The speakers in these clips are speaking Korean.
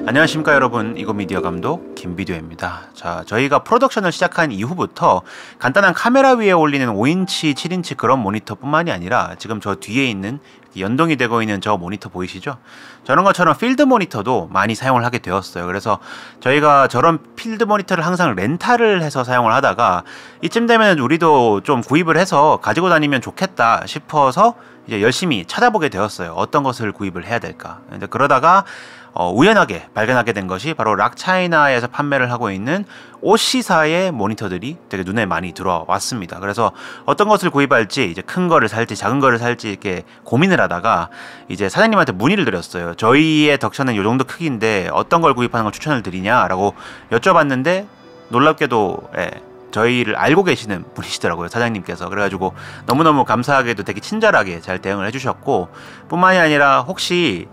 안녕하십니까 여러분, 이고미디어 감독 김비디오입니다. 자, 저희가 프로덕션을 시작한 이후부터 간단한 카메라 위에 올리는 5인치, 7인치 그런 모니터 뿐만이 아니라 지금 저 뒤에 있는 연동이 되고 있는 저 모니터 보이시죠? 저런 것처럼 필드 모니터도 많이 사용을 하게 되었어요. 그래서 저희가 저런 필드 모니터를 항상 렌탈을 해서 사용을 하다가 이쯤 되면 우리도 좀 구입을 해서 가지고 다니면 좋겠다 싶어서 이제 열심히 찾아보게 되었어요. 어떤 것을 구입을 해야 될까. 근데 그러다가 우연하게 발견하게 된 것이 바로 락차이나에서 판매를 하고 있는 OC사의 모니터들이 되게 눈에 많이 들어왔습니다. 그래서 어떤 것을 구입할지, 이제 큰 거를 살지 작은 거를 살지 이렇게 고민을 하다가 이제 사장님한테 문의를 드렸어요. 저희의 덕션은 이 정도 크기인데 어떤 걸 구입하는 걸 추천을 드리냐라고 여쭤봤는데 놀랍게도 저희를 알고 계시는 분이시더라고요, 사장님께서. 그래가지고 너무너무 감사하게도 되게 친절하게 잘 대응을 해주셨고, 뿐만이 아니라 혹시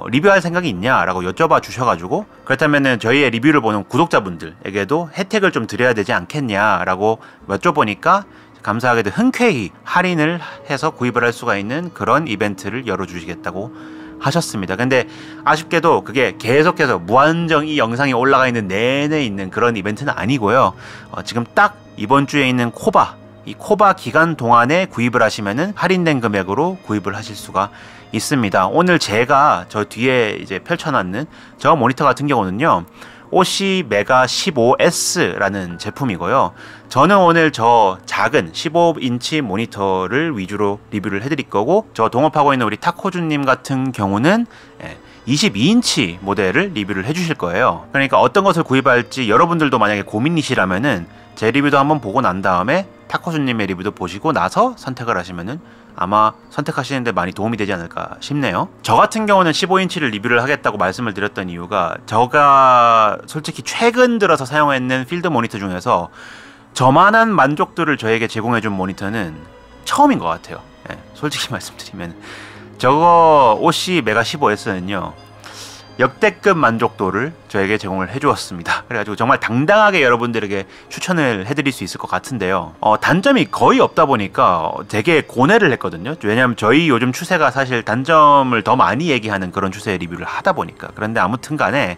리뷰할 생각이 있냐라고 여쭤봐 주셔가지고, 그렇다면은 저희의 리뷰를 보는 구독자분들에게도 혜택을 좀 드려야 되지 않겠냐라고 여쭤보니까 감사하게도 흔쾌히 할인을 해서 구입을 할 수가 있는 그런 이벤트를 열어주시겠다고 하셨습니다. 근데 아쉽게도 그게 계속해서 무한정 이 영상이 올라가 있는 내내 있는 그런 이벤트는 아니고요. 지금 딱 이번 주에 있는 이 코바 기간 동안에 구입을 하시면은 할인된 금액으로 구입을 하실 수가 있습니다. 오늘 제가 저 뒤에 이제 펼쳐놨는 저 모니터 같은 경우는요, OC 메가 15S라는 제품이고요. 저는 오늘 저 작은 15인치 모니터를 위주로 리뷰를 해드릴 거고, 저 동업하고 있는 우리 타코주님 같은 경우는 22인치 모델을 리뷰를 해주실 거예요. 그러니까 어떤 것을 구입할지 여러분들도 만약에 고민이시라면은 제 리뷰도 한번 보고 난 다음에 타코주님의 리뷰도 보시고 나서 선택을 하시면은 아마 선택하시는데 많이 도움이 되지 않을까 싶네요. 저 같은 경우는 15인치를 리뷰를 하겠다고 말씀을 드렸던 이유가, 제가 솔직히 최근 들어서 사용했는 필드 모니터 중에서 저만한 만족도를 저에게 제공해준 모니터는 처음인 것 같아요. 솔직히 말씀드리면 저거 OC 메가 15S는요 역대급 만족도를 저에게 제공을 해주었습니다. 그래가지고 정말 당당하게 여러분들에게 추천을 해드릴 수 있을 것 같은데요. 단점이 거의 없다 보니까 되게 고뇌를 했거든요. 왜냐하면 저희 요즘 추세가 사실 단점을 더 많이 얘기하는 그런 추세의 리뷰를 하다 보니까. 그런데 아무튼 간에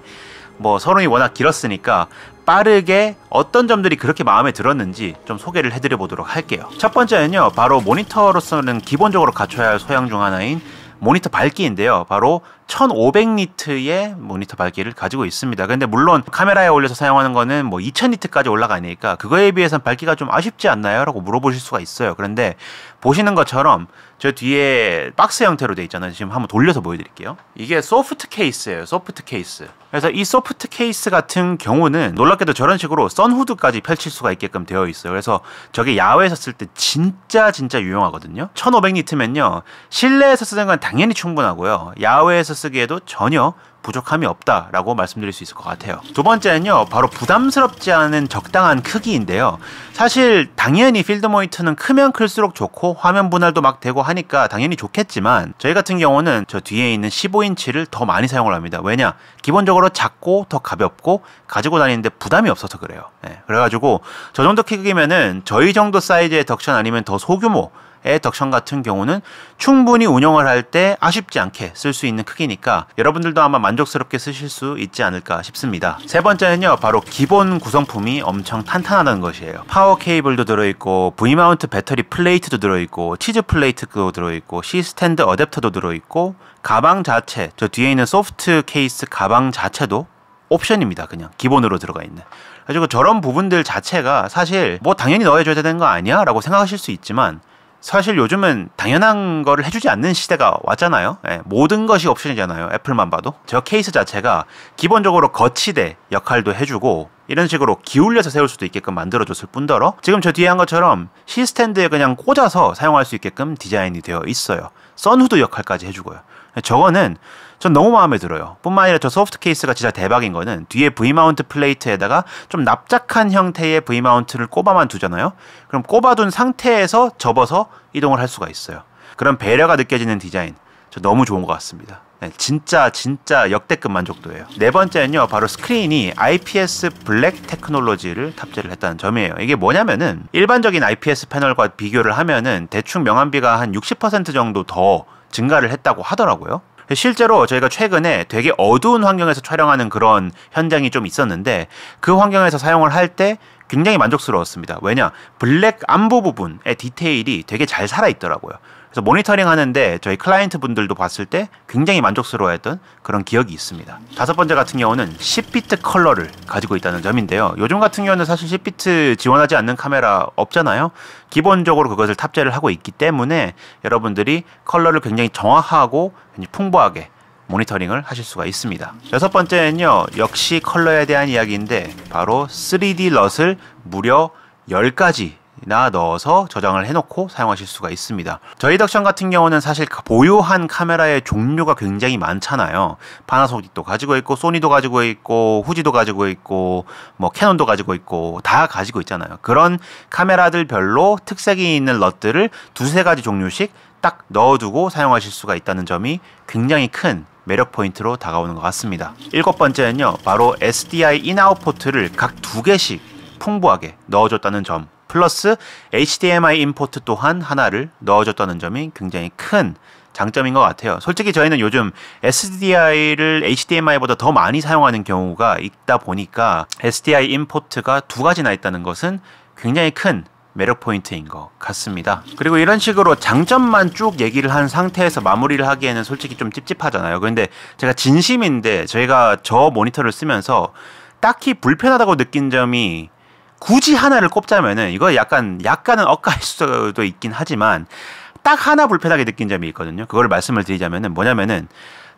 뭐 서론이 워낙 길었으니까 빠르게 어떤 점들이 그렇게 마음에 들었는지 좀 소개를 해드려 보도록 할게요. 첫 번째는요, 바로 모니터로서는 기본적으로 갖춰야 할 소양 중 하나인 모니터 밝기인데요. 바로 1500니트의 모니터 밝기를 가지고 있습니다. 근데 물론 카메라에 올려서 사용하는 거는 뭐 2000니트까지 올라가니까 그거에 비해서는 밝기가 좀 아쉽지 않나요? 라고 물어보실 수가 있어요. 그런데 보시는 것처럼 저 뒤에 박스 형태로 되어 있잖아요. 지금 한번 돌려서 보여드릴게요. 이게 소프트 케이스예요. 소프트 케이스. 그래서 이 소프트 케이스 같은 경우는 놀랍게도 저런 식으로 선후드까지 펼칠 수가 있게끔 되어 있어요. 그래서 저게 야외에서 쓸 때 진짜 유용하거든요. 1500니트면요 실내에서 쓰는 건 당연히 충분하고요, 야외에서 쓰기에도 전혀 부족함이 없다라고 말씀드릴 수 있을 것 같아요. 두 번째는요, 바로 부담스럽지 않은 적당한 크기인데요. 사실 당연히 필드 모니터는 크면 클수록 좋고 화면 분할도 막 되고 하니까 당연히 좋겠지만, 저희 같은 경우는 저 뒤에 있는 15인치를 더 많이 사용을 합니다. 왜냐? 기본적으로 작고 더 가볍고 가지고 다니는데 부담이 없어서 그래요. 그래가지고 저 정도 크기면은 저희 정도 사이즈의 덕션 아니면 더 소규모 덕션 같은 경우는 충분히 운영을 할 때 아쉽지 않게 쓸 수 있는 크기니까 여러분들도 아마 만족스럽게 쓰실 수 있지 않을까 싶습니다. 세 번째는요, 바로 기본 구성품이 엄청 탄탄하다는 것이에요. 파워 케이블도 들어있고 V마운트 배터리 플레이트도 들어있고 치즈 플레이트도 들어있고 C 스탠드 어댑터도 들어있고 가방 자체, 저 뒤에 있는 소프트 케이스 가방 자체도 옵션입니다. 그냥 기본으로 들어가 있는. 그래가지고 저런 부분들 자체가 사실 뭐 당연히 넣어줘야 되는 거 아니야? 라고 생각하실 수 있지만 사실 요즘은 당연한 거를 해주지 않는 시대가 왔잖아요. 모든 것이 옵션이잖아요. 애플만 봐도. 저 케이스 자체가 기본적으로 거치대 역할도 해주고 이런 식으로 기울여서 세울 수도 있게끔 만들어줬을 뿐더러 지금 저 뒤에 한 것처럼 C 스탠드에 그냥 꽂아서 사용할 수 있게끔 디자인이 되어 있어요. 선후드 역할까지 해주고요. 저거는 전 너무 마음에 들어요. 뿐만 아니라 저 소프트 케이스가 진짜 대박인 거는 뒤에 V마운트 플레이트에다가 좀 납작한 형태의 V마운트를 꼽아만 두잖아요. 그럼 꼽아둔 상태에서 접어서 이동을 할 수가 있어요. 그런 배려가 느껴지는 디자인, 저 너무 좋은 것 같습니다. 진짜 역대급 만족도예요. 네 번째는요, 바로 스크린이 IPS 블랙 테크놀로지를 탑재를 했다는 점이에요. 이게 뭐냐면은 일반적인 IPS 패널과 비교를 하면은 대충 명암비가 한 60% 정도 더 증가를 했다고 하더라고요. 실제로 저희가 최근에 되게 어두운 환경에서 촬영하는 그런 현장이 좀 있었는데 그 환경에서 사용을 할 때 굉장히 만족스러웠습니다. 왜냐? 블랙 안부 부분의 디테일이 되게 잘 살아있더라고요. 그래서 모니터링 하는데 저희 클라이언트 분들도 봤을 때 굉장히 만족스러워했던 그런 기억이 있습니다. 5번째 같은 경우는 10비트 컬러를 가지고 있다는 점인데요. 요즘 같은 경우는 사실 10비트 지원하지 않는 카메라 없잖아요. 기본적으로 그것을 탑재를 하고 있기 때문에 여러분들이 컬러를 굉장히 정확하고 풍부하게 모니터링을 하실 수가 있습니다. 6번째는요, 역시 컬러에 대한 이야기인데 바로 3D 럿을 무려 10가지나 넣어서 저장을 해놓고 사용하실 수가 있습니다. 저희 덕션 같은 경우는 사실 보유한 카메라의 종류가 굉장히 많잖아요. 파나소닉도 가지고 있고, 소니도 가지고 있고, 후지도 가지고 있고, 뭐 캐논도 가지고 있고, 다 가지고 있잖아요. 그런 카메라들별로 특색이 있는 럿들을 2-3가지 종류씩 딱 넣어두고 사용하실 수가 있다는 점이 굉장히 큰 매력 포인트로 다가오는 것 같습니다. 7번째는요, 바로 SDI 인아웃 포트를 각 2개씩 풍부하게 넣어줬다는 점, 플러스 HDMI 인포트 또한 하나를 넣어줬다는 점이 굉장히 큰 장점인 것 같아요. 솔직히 저희는 요즘 SDI를 HDMI보다 더 많이 사용하는 경우가 있다 보니까 SDI 인포트가 2가지나 있다는 것은 굉장히 큰 매력 포인트인 것 같습니다. 그리고 이런 식으로 장점만 쭉 얘기를 한 상태에서 마무리를 하기에는 솔직히 좀 찝찝하잖아요. 그런데 제가 진심인데 저희가 저 모니터를 쓰면서 딱히 불편하다고 느낀 점이 굳이 하나를 꼽자면은 이거 약간은 엇갈릴 수도 있긴 하지만 딱 하나 불편하게 느낀 점이 있거든요. 그걸 말씀을 드리자면은 뭐냐면은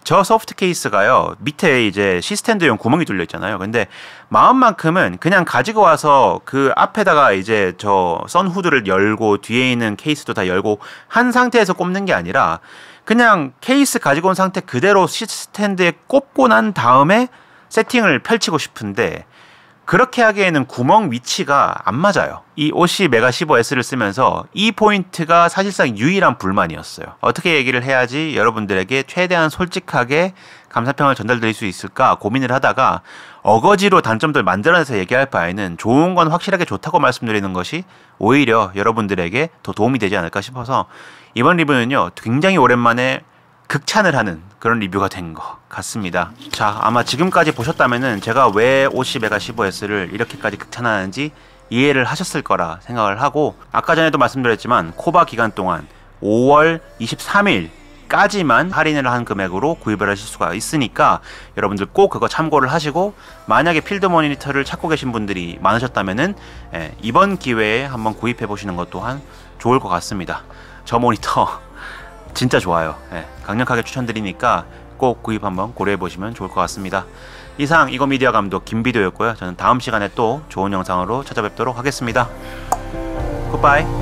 저 소프트 케이스가요, 밑에 이제 C스탠드용 구멍이 뚫려 있잖아요. 근데 마음만큼은 그냥 가지고 와서 그 앞에다가 이제 저 선후드를 열고 뒤에 있는 케이스도 다 열고 한 상태에서 꼽는 게 아니라 그냥 케이스 가지고 온 상태 그대로 C스탠드에 꼽고 난 다음에 세팅을 펼치고 싶은데 그렇게 하기에는 구멍 위치가 안 맞아요. 이 OC 메가 15S를 쓰면서 이 포인트가 사실상 유일한 불만이었어요. 어떻게 얘기를 해야지 여러분들에게 최대한 솔직하게 감상평을 전달드릴 수 있을까 고민을 하다가 어거지로 단점들 만들어내서 얘기할 바에는 좋은 건 확실하게 좋다고 말씀드리는 것이 오히려 여러분들에게 더 도움이 되지 않을까 싶어서 이번 리뷰는요, 굉장히 오랜만에 극찬을 하는 그런 리뷰가 된 것 같습니다. 자, 아마 지금까지 보셨다면은 제가 왜 OC 메가 15S를 이렇게까지 극찬하는지 이해를 하셨을 거라 생각을 하고, 아까 전에도 말씀드렸지만 코바 기간 동안 5월 23일까지만 할인을 한 금액으로 구입을 하실 수가 있으니까 여러분들 꼭 그거 참고를 하시고, 만약에 필드 모니터를 찾고 계신 분들이 많으셨다면은 이번 기회에 한번 구입해 보시는 것 또한 좋을 것 같습니다. 저 모니터 진짜 좋아요. 강력하게 추천드리니까 꼭 구입 한번 고려해 보시면 좋을 것 같습니다. 이상 이거미디어 감독 김비도였고요. 저는 다음 시간에 또 좋은 영상으로 찾아뵙도록 하겠습니다. 굿바이.